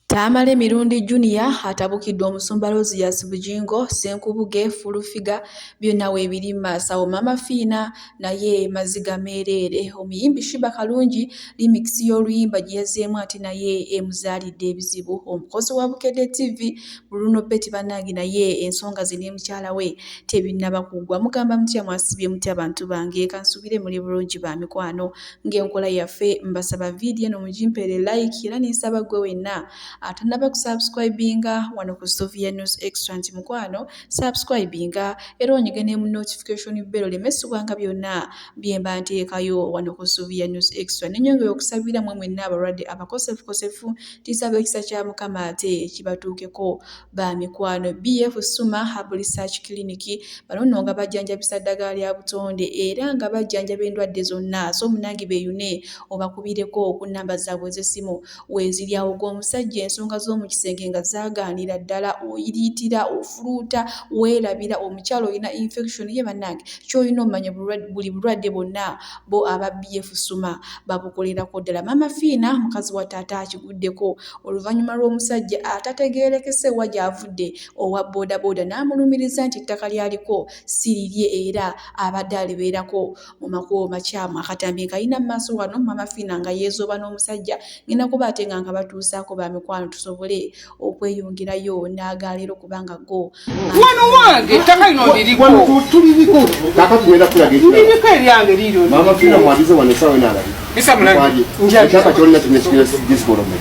Tamale Mirundi Junior atabukiddwa omusumba Rosias Bujingo Senkubuge Fulufiga byonna weebiri Masawo Mama Fiina naye Maziga Meerere omuyimbi Shiba Kalungi remix y'oluyimba gye yazzeemu ate naye emuzaalidde ebizibu omukozi wa Bukedde TV Bruno Betty Banagi naye ensonga zine mukyala we tebinnaba kuggwa mugamba mutya mwasibye mutya abantu bange kansubire muri bulungi ba mikwano ng'enkola yaffe mbasaba vidiyo no mugimpeere like era n'ensaba gwe wenna atanaba kusubscribinga wano ku Sofia News Extra nti mukwano subscribinga era onyigene mu notification bell lemesubwanga byonna byemba nteekayo wano ku Sofia News Extra nenyongera okusabira mwe mwenna abalwadde abakosefu tisaba ekisa kya Mukama ate kibatuukeko ba mikwano BF Suma Herbal Research Clinic bano nno nga bajjanjabisa ddagala lya butonde era nga bajjanjaba endwadde zonna so munangi beeyune obakubireko ku nnamba zaabwe z'essimu weeziryawo gw'omusajja ensonga z'omu kisenge nga zaagaanira ddala oyiriitira ofuluuta weerabira omukyalo olina infection ye bannange ky'olina omanya buli bulwadde bonna bo aba BF Suma babukolerako ddala Mama Fiina mukazi wa taata akiguddeko oluvannyuma lw'omusajja atategeerekese wa gy'avudde owa boodabooda n'amulumiriza nti ettaka lyaliko sirirye era abadde alibeerako mu makubo makyamu akatambi kayina mu maaso wano Mama Fiina nga yeezooba n'omusajja ngenda kuba ate nga batuusaako ba mikwano tusobole okweyongerayo n'agaleero kubanga go wano wange ettaka lino liriko tuliriko kakati ngenda kulaga liriko eryange liryo Mama Fiina mwagize wano esawa enaalali bisa mulangi ekyapa kyolina kinekigera disbolome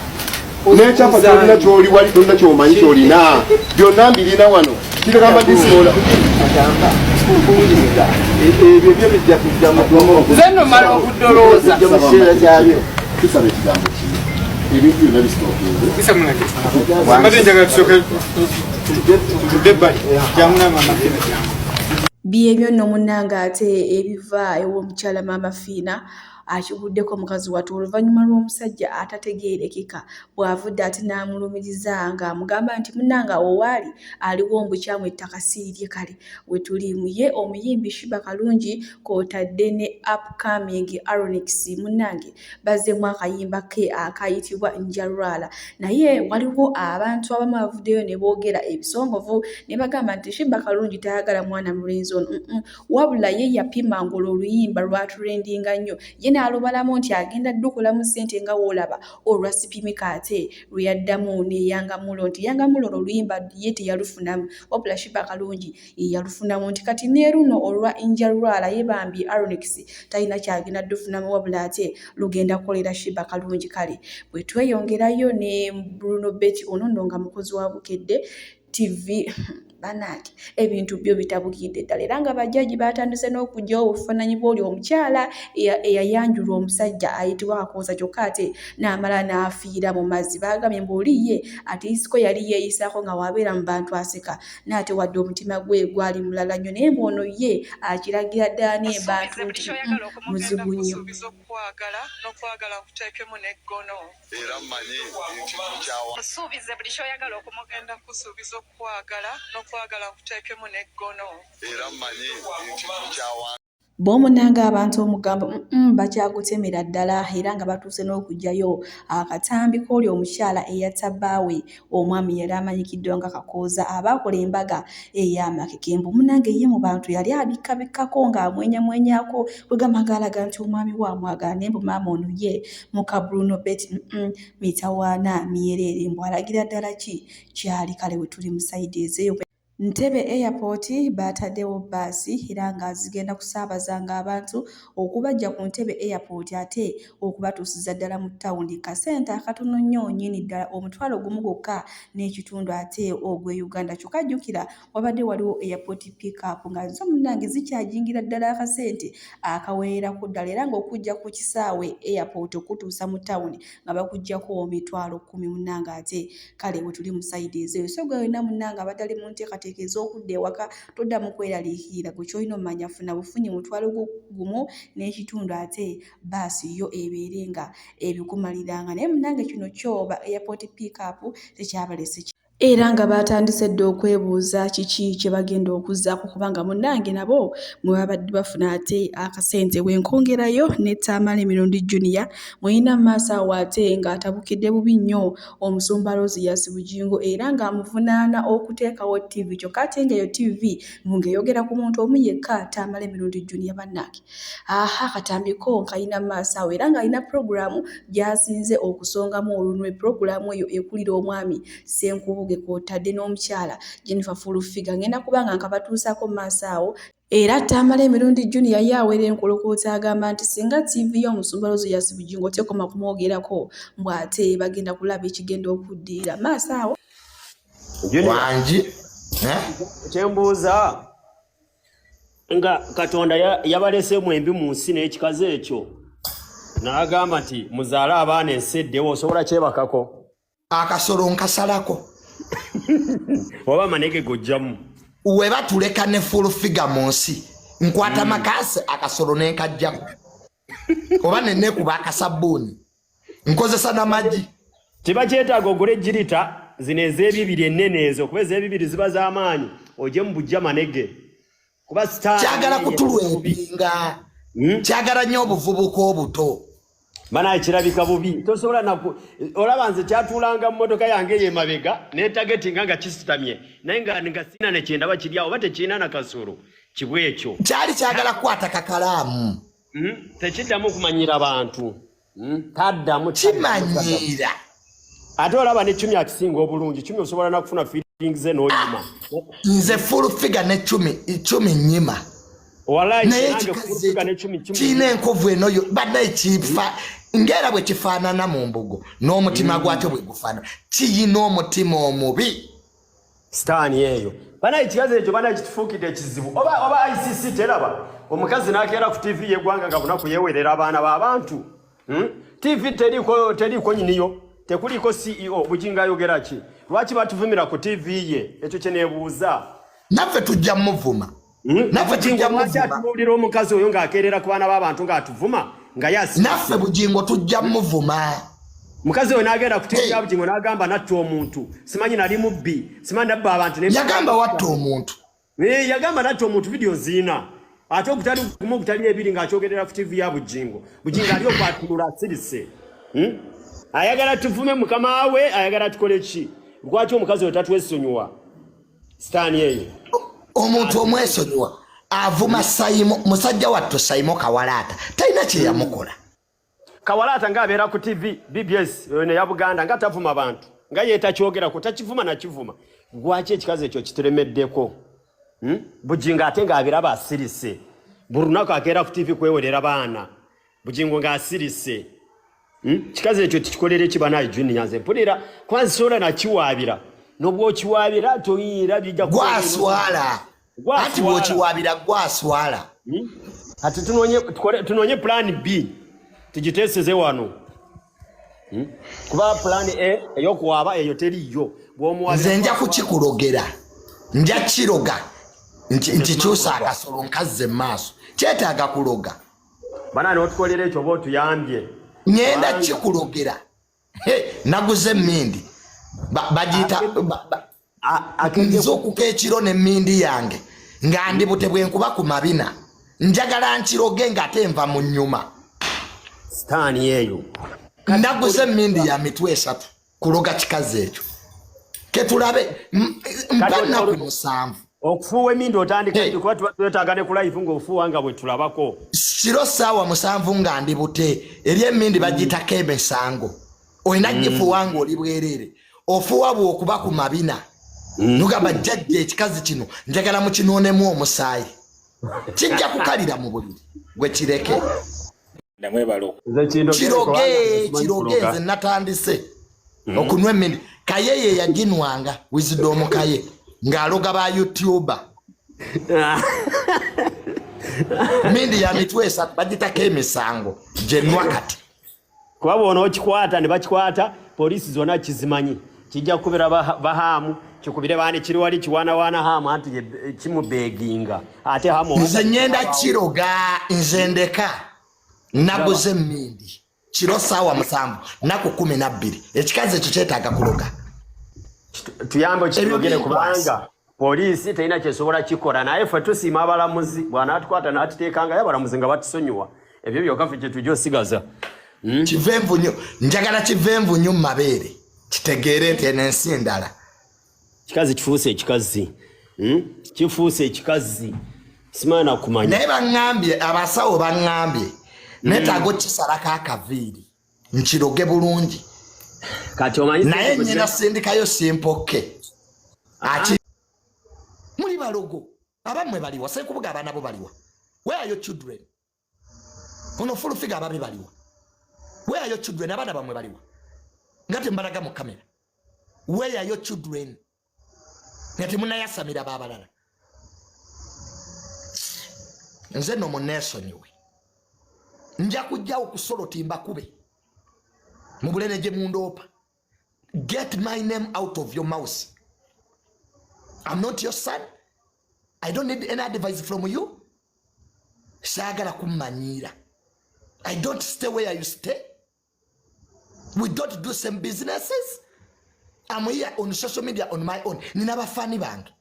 n'ekyapa kyolina kyoli wali tolina kyomanyi kyolina byonna mbirina wano kiragamba disbola ebyo byo bijja kujja nze nno mala okudolooza mu kiseera kyabyo tusaba ekigambo kimu ebintu byonna bisitookinze bisa mulangi mbadde njagala tusooke tutudde ebbali jamuna Mama Fiina kyangu byebyo nno munnanga ate ebiva ew'omukyala Mama Fiina akiguddeko mukazi wattu oluvannyuma lw'omusajja atategeerekeka bw'avudde ate n'amulumiriza ng'amugamba nti munnanga owaali aliwo mbukyamu ettaka sirirye kale we tulimu ye omuyimbi Shiba Kalungi kw'otadde ne upcoming Aronix munnange bazzeemu akayimba ke akayitibwa Njalwala naye waliwo abantu abamu bavuddeyo ne boogera ebisongovu ne bagamba nti Shiba Kalungi tayagala mwana mulenzi ono wabula ye yapima ng'olwo oluyimba lwatulendinga nnyo alubalamu nti agenda ddukulamu ssente nga woolaba olwa sipimika ate lwe yaddamu neyangamulo nti yangamulo oluyimba ye teyalufunamu wabula Shiba Kalungi yalufunamu nti kati ne luno olwa Njalwala ye bambi Aronix talina kyagenda ddufunamu wabula ate lugenda kukolera Shiba Kalungi kale bwe tweyongerayo ne Bruno Betty ono nno nga mukozi wa Bukedde TV banaki ebintu byo bitabukidde ddala era nga bajjaji batandise n'okugyawo obufaananyi bw'oli omukyala eyayanjulwa omusajja ayitibwa Kakooza kyokka ate n'amala n'afiira mu mazzi baagambye mbuoli ye ate isiko yali yeeyisaako nga wabeera mu bantu aseka n'ate wadde omutima gwe gwali mulala nnyo naye mbono ye akiragira ddala n'ebantu nti muzibu nnyo n'okwagala kuteekemu n'eggono era mmanyi nti kyawa osuubize buli kyoyagala okumugenda kusuubiza okukwagala n'okwagala kuteekemu n'eggono era mmanyi nti kyawa bw'omunanga abantu omugambo bakyagutemera ddala era nga batuuse n'okugyayo akatambi k'oli omukyala eyatta bbaawe omwami yali amanyikiddwa nga Kakooza abaakola embaga ey'amakekembu munange ye mu bantu yali abikkabikkako ng'amwenyamwenyako kwegamba gaalaga nti omwami waamwagala naye mbu maama ono ye muka Bruno Betty mitawaana myerere mbu alagira ddala ki kyali kale we tuli mu sayidi ezeeyo Ntebe Airport baataddewo bbaasi era nga zigenda kusaabazanga abantu okubajja ku Ntebe Airport ate okubatuusiza ddala mu ttawuni kasente akatono nnyo nnyini ddala omutwalo gumu gwokka n'ekitundu ate ogw'e Uganda kyokka jjukira wabadde waliwo airport pick-up nga zo munnange zikyajingira ddala akasente akawererako ddala era ng'okujja ku kisaawe airport okutuusa mu ttawuni nga bakuggyako emitwalo 10 munnange ate kale we tuli mu sayidi ezeeyo so gwe wena munnange abadde ali mu nteekateeka ez'okudda ewaka toddamu kweraliikirira gwe kyolina omanya funa bufunyi mutwalo gumu n'ekitundu ate baasi yo ebeere nga ebikumaliranga naye munnange kino kyoba airport pick-up tekyabalese era nga batandise dde okwebuuza kiki kye bagenda okuzzaako kubanga munnange nabo mwe babadde bafuna ate akasente bwenkongerayo ne Tamale Mirundi Junior mulina maaso awo ate ng'atabukidde bubi nnyo omusumba Rosias Bujingo era ng'amuvunaana okuteekawo TV kyokka ate ng'eyo TV ng'eyogera ku muntu omu yekka Tamale Mirundi Junior bannange. Akatambiko nkayina maaso awo era ng'alina puroguramu gy'asinze okusongamu olunwe. Puroguramu eyo ekulira omwami Senkubuge kw'otadde n'omukyala Jennifer Fulufiga ngenda kubanga nkabatuusaako maaso awo. Era Tamale Mirundi Junior yawera enkolokoota agamba nti singa TV y'omusumba Rosias Bujingo tekoma kumwogerako mbw'ate bagenda kulaba ekigenda okuddiira maaso awo. Wangi kyembuuza nga Katonda yabalese mwembi mu nsi n'ekikaze ekyo n'agamba nti muzaale abaana ensedde osobola kyebakako akasolo nkasalako oba amanege gojjamu weba tuleka ne Fulufiga mu nsi nkwata makase akasolo nenkajjako oba nenekuba akasabbuuni nkozesa n'amagi tebakyetaaga ogule jirita zino ez'ebibiri ennene ezo kuba ez'ebibiri ziba z'amaanyi ojje mu bujja manege kuba kyagala kutulwepinga kyagala nnyo obuvubuka obuto banaye kirabika bubi tosobola olaba nze kyatuulanga mu motoka yange y'emabega neetagetinga nga kisitamye naye nga sina ne kyendaba kirya oba tekirina na kasolo kibwe ekyo kyali kyagala kukwata kakalaamu tekiddamu kumanyira bantu taddamu kimanyira ate olaba ne Cumi akisinga obulungi Cumi osobola nakufuna feelings ze n'oyima nze Fulufiga ne Cumi nnyima naye kiina enkovu eno badde kifa ngera bwe kifaanana mu mbugo n'omutima gwakyo bwe gufaanana kiyina omutima omubi sitaani eyo banaye ekikazi ekyo banaye kitufuukidde ekizibu oba ICC teraba omukazi n'akeera ku TV y'eggwanga nga bunaku yeewerera abaana b'abantu TV teriiko nyiniyo tekuliko CEO Bujingo ayogera ki lwaki batuvumira ku TV ye ekyo kye neebuuza naffe tujja muvuma Bujingo omukazi oyo ng'akeerera ku baana b'abantu ng'atuvuma nga yasi naffe Bujingo tujja muvuma mukazi oyo n'agenda ku TV ya Bujingo n'agamba natta omuntu simanyi nali mubbi simanyi nabba abantu yagamba watta omuntu yagamba natta omuntu vidiyo ziina ate okutali kumu okutali ebiri ng'akyogerera ku TV ya Bujingo ali okwatunula asirise ayagala tuvume mukama we ayagala tukole ki lwaki omukazi oyo tatwesonyiwa sitaani eyo omuntu omwesonyiwa avuma Saimo musajja wattu Saimo Kawalaata talina kye yamukola Kawalaata ng'abeera ku TV BBS ne ya Buganda nga tavuma bantu nga yeetakyogerako takivuma nakivuma lwaki ekikazi ekyo kitulemeddeko Bujingo ate ng'abeera asirise buli lunaku akeera ku TV kwewerera baana Bujingo ng'asirise kikazi ekyo tikikolere kibanaye Junior nze mpulira kwanza sola nakiwaabira n'obwokiwaabira toyira bijja gwaswala ati bwokiwaabira gwaswala ati tunonye plan B tugiteeseze wano kuba plan A eyokuwaaba eyo teriyo nze nja kukikulogera nja kiroga nti kyusa akasolo nkazze maaso kyetaaga kuloga banaani otukolera ekyo oba otuyambye ngenda kikulogera naguze mmindi bagiyita nze okuka ekiro n'emmindi yange nga ndibute bwenkuba ku mabina njagala nkiroge ng'ate nva mu nnyuma sitaani eyo naguze mmindi ya mitwe 3 kuloga kikazi ekyo ketulabe mpa nnaku 7 okufuuwa emmindi otandika kuba twetaaga ne ku live ng'ofuuwa nga bwe tulabako kiro ssaawa 7 nga ndibute eri emmindi bagiyitako emisango olina gifuuwa ng'oli bwereere ofuuwa bw'okuba ku mabina nugamba jjajja ekikazi kino njagala mukinoonemu omusaayi kijja kukalira mu buliri gwe kireke kiroge nze natandise okunywa emmindi kayeye yaginwanga Wisdom Kaye ng'aloga ba YouTuber mindi ya mitwe 3 bagitako emisango gyenwa kati kuba bona okikwata ne bakikwata poliisi zonna kizimanyi kijja kubera bahaamu kikubire baani kiri wali kiwaanawaana haamu anti kimubeeginga ate haamu nze ngenda kiroga nze ndeka naguze mmindi kiro ssaawa 7 naku 12 ekikazi ekyo kyetaaga kuloga tuyambo kitogere kubanga poliisi teina kyesobola kikola naye ffe tusiima abalamuzi bw'anaatukwata n'atuteekanga y'abalamuzi nga batusonyiwa ebyo byokka ffe kye tujja osigaza kivenvu nnyo njagala kivenvu nnyo mu mabeere kitegeere nti eno ensi endala kikazi kifuuse ekikazi kifuuse ekikazi simaana kumanya naye baŋŋambye abasawo baŋŋambye neetaaga okisalako akaviiri nkiroge bulungi kati omanyi naye nnyina sindikayo simpoke muli balogo abammwe baliwa sekubuga abaana bo baliwa where are your children ono fulufiga ababe baliwa where are your children abaana bammwe baliwa nga tembalaga mu kamera where are your children nga temunayasamira baabalala nze no muneesonyiwe nja kujjawo kusolo timbakube mu bulene gye mundoopa get my name out of your mouth. I'm not your son. I don't need any advice from you. Sagala kumanyira. I don't stay where you stay. We don't do same businesses. I'm here on social media on my own. Nina bafani bange.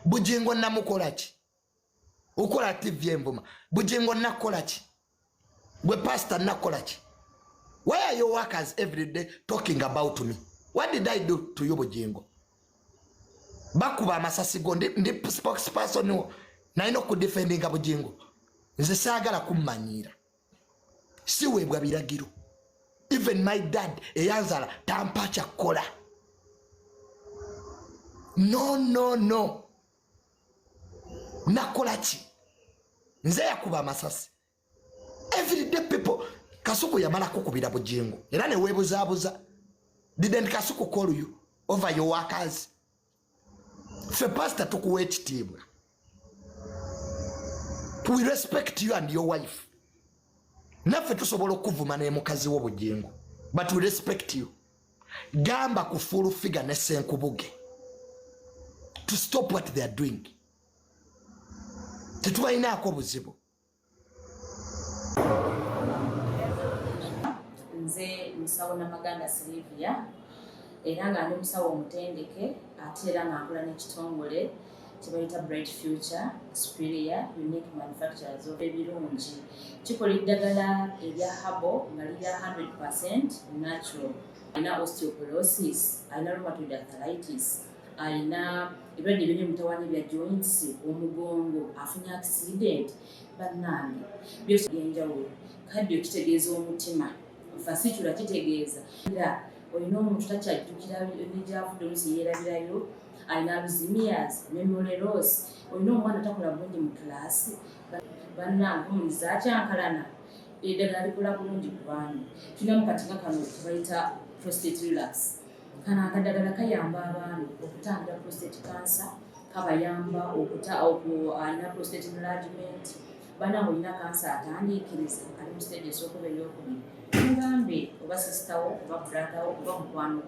Bujengo namukolachi. Ukola TV Envuma. Bujengo nakolachi. We pastor nakolachi. Why are your workers every day talking about me? What did I do to you, Bujengo? Bakuba masasigo ndi spokesperson na ino ku defending Bujengo. Nze sagala kumanyira. Siwe bwa biragiro. Even my dad eyanzala tampacha kola. No. Nakolachi. Nze yakuba masasi. Everyday people Kasuku yamala kukubira Bujengo. Era ne webuzabuza. Didn't Kasuku call you over your workers? Fe pastor tukuwe ekitiibwa. We respect you and your wife. Naffe tusobola okuvuma ne mukazi wo Bujengo. But we respect you. Gamba ku full figure ne Senkubuge to stop what they are doing. Tetubayinaako buzibu. Nze musawo Namaganda Sylvia era nga ndi musawo omutendeke ate era nga nkola n'ekitongole kyebayita Bright Future Superior Unique Manufacturers of ebirungi kikola eddagala erya habo nga lirya 100% natural. Alina osteoporosis, alina rheumatoid arthritis, alina ebirwadde biri mutawaana bya joints, omugongo, afunye accident, bannange byose byenjawulo. Kaddio kitegeeza omutima fasitula kitegeeza era olina omuntu takyajjukira ebyavudde olusi yeerabirayo, alina alzheimer's, memory loss, olina omwana takola bulungi mu kilaasi, bannange omuliza akyankalana eddagala likola bulungi ku baana. Tulinamu kati nga kano kebayita prostate relax. Kano akadagala kayamba abaana okutangira prostate cancer, kabayamba alina prostate enlargement, bannange olina kansa atandiikiriza ali mu stage esookuba ey'okubiri. Mugambe oba sisitawo oba bratawo oba mukwano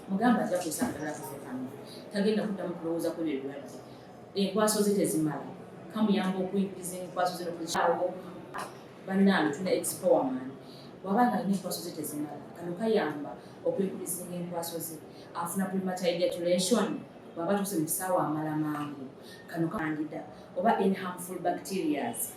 mugambe ajja kusangala kafe kano tagenda kuddamu kulowooza ku ebirwadde. Enkwaso ze tezimala kamuyamba okuyingiza enkwaso ze nokuzikyawo. Bannange tuna expowerman bw'abanga alina enkwaso ze tezimala kano kayamba okuyingiza enkwaso ze afuna premature ejaculation bw'aba tuse mu kisaawa amala mangu kano kandida oba any harmful bacterias